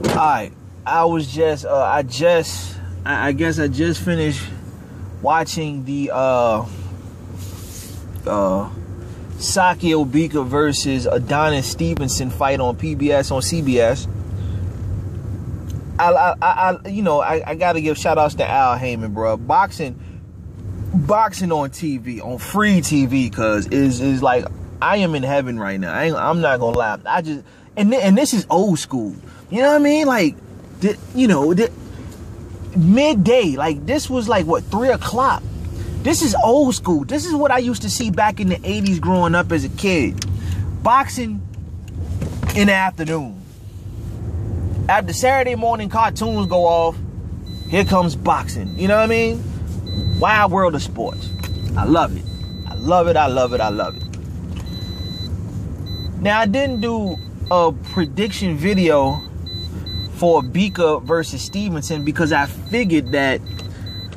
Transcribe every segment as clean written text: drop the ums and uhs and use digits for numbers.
Alright, I guess I just finished watching the Sakio Bika versus Adonis Stevenson fight on PBS on CBS. I gotta give shout outs to Al Heyman, bro. Boxing on TV, on free TV, cause is like I am in heaven right now. I'm not gonna lie. And this is old school. You know what I mean? Like, midday. Like, this was like, what, 3 o'clock? This is old school. This is what I used to see back in the 80s growing up as a kid. Boxing in the afternoon. After Saturday morning cartoons go off, here comes boxing. You know what I mean? Wild world of sports. I love it. I love it. I love it. I love it. Now, I didn't do a prediction video for Bika versus Stevenson because I figured that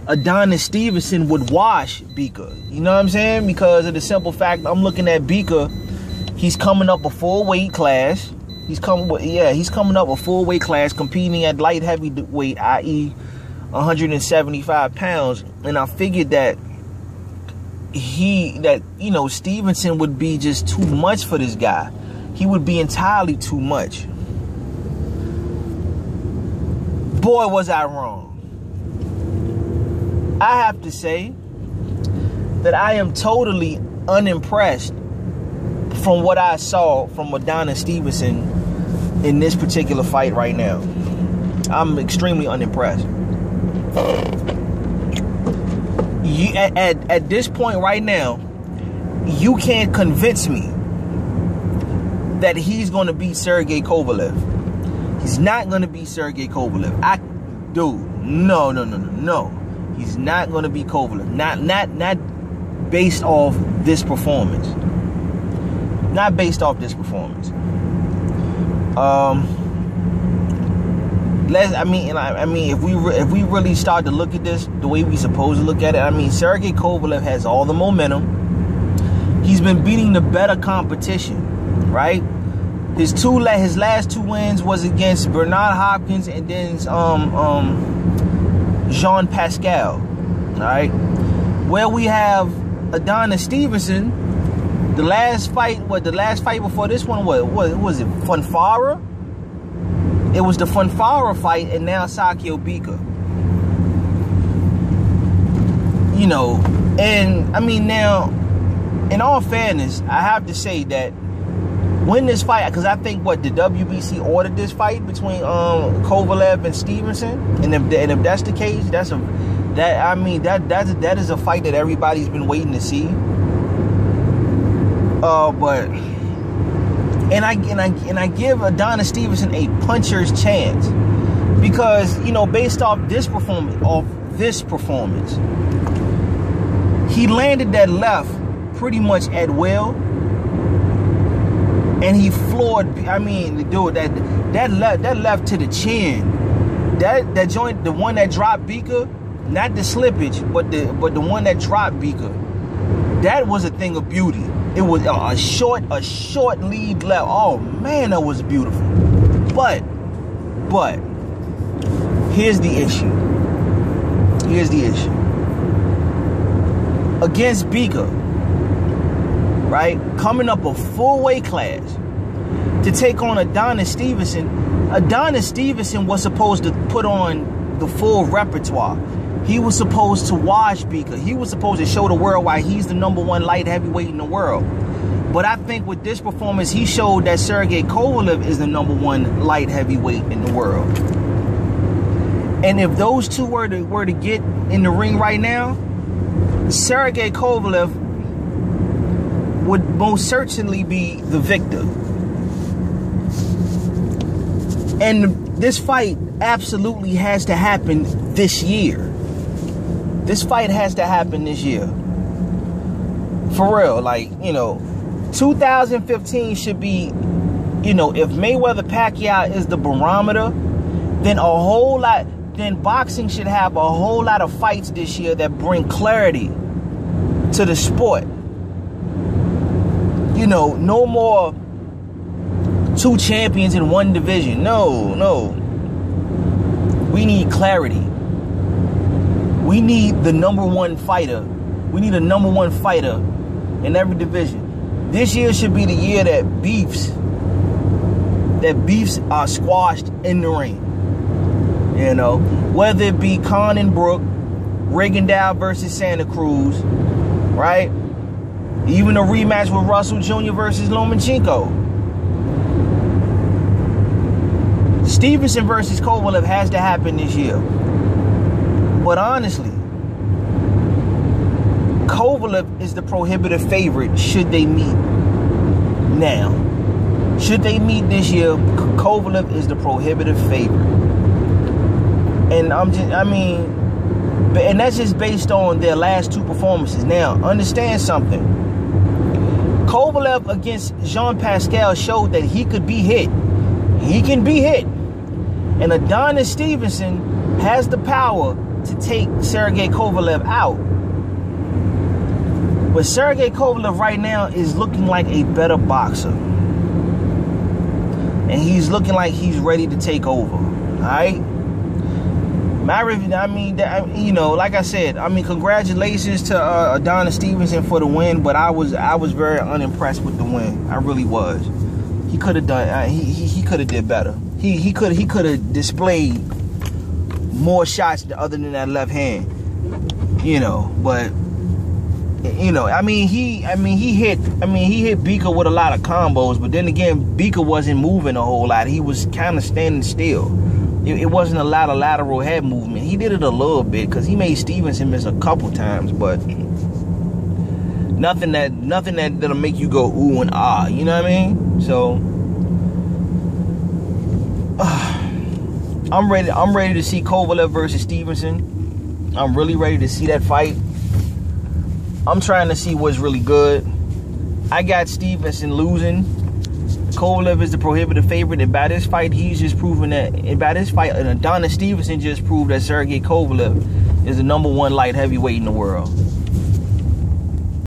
Adonis Stevenson would wash Bika. You know what I'm saying? Because of the simple fact I'm looking at Bika, he's coming up a full weight class. He's coming up a full weight class, competing at light heavyweight, i.e. 175 pounds. And I figured that Stevenson would be just too much for this guy. He would be entirely too much. Boy, was I wrong. I have to say that I am totally unimpressed from what I saw from Adonis Stevenson in this particular fight right now. I'm extremely unimpressed. At this point right now, you can't convince me that he's going to beat Sergey Kovalev. He's not going to beat Sergey Kovalev. No. He's not going to beat Kovalev. Not based off this performance. Not based off this performance. If we really start to look at this the way we supposed to look at it, Sergey Kovalev has all the momentum. He's been beating the better competition, right? His last 2 wins was against Bernard Hopkins and then Jean Pascal. All right, where we have Adonis Stevenson. The last fight before this one was it Funfara? It was the Funfara fight, and now Sakio Bika. Now, in all fairness, I have to say that when this fight, because I think the WBC ordered this fight between Kovalev and Stevenson, and if that's the case, that is a fight that everybody's been waiting to see. I give Adonis Stevenson a puncher's chance because based off this performance, he landed that left pretty much at will. And he floored. Dude, that left to the chin. That joint, the one that dropped Bika, not the slippage, but the one that dropped Bika. That was a thing of beauty. It was a short lead left. Oh man, that was beautiful. But here's the issue. Against Bika, right? Coming up a full weight class to take on Adonis Stevenson. Adonis Stevenson was supposed to put on the full repertoire. He was supposed to wash Bika. He was supposed to show the world why he's the #1 light heavyweight in the world. But I think with this performance, he showed that Sergey Kovalev is the #1 light heavyweight in the world. And if those two were to get in the ring right now, Sergey Kovalev would most certainly be the victor. And this fight absolutely has to happen this year. This fight has to happen this year. For real, 2015 should be, if Mayweather-Pacquiao is the barometer, then boxing should have a whole lot of fights this year that bring clarity to the sport. No more 2 champions in 1 division. No. We need clarity. We need the number one fighter. We need a number one fighter in every division. This year should be the year that beefs are squashed in the ring. You know, whether it be Khan and Brook, Rigondeaux versus Santa Cruz, right? Even a rematch with Russell Jr. versus Lomachenko. Stevenson versus Kovalev has to happen this year. But honestly, Kovalev is the prohibitive favorite should they meet now. Should they meet this year, Kovalev is the prohibitive favorite. And and that's just based on their last two performances. Now, understand something. Kovalev against Jean Pascal showed that he could be hit. He can be hit. And Adonis Stevenson has the power to take Sergey Kovalev out. But Sergey Kovalev right now is looking like a better boxer. And he's looking like he's ready to take over. Alright? Like I said, congratulations to Adonis Stevenson for the win, but I was very unimpressed with the win. I really was. He could have done. He could have did better. He could have displayed more shots other than that left hand. But he hit Bika with a lot of combos, but then again, Bika wasn't moving a whole lot. He was kind of standing still. It wasn't a lot of lateral head movement. He did it a little bit because he made Stevenson miss a couple times, but nothing that'll make you go ooh and ah. You know what I mean? So I'm ready to see Kovalev versus Stevenson. I'm really ready to see that fight. I'm trying to see what's really good. I got Stevenson losing. Kovalev is the prohibitive favorite, and by this fight, he's just proven that. And by this fight, Adonis Stevenson just proved that Sergey Kovalev is the #1 light heavyweight in the world.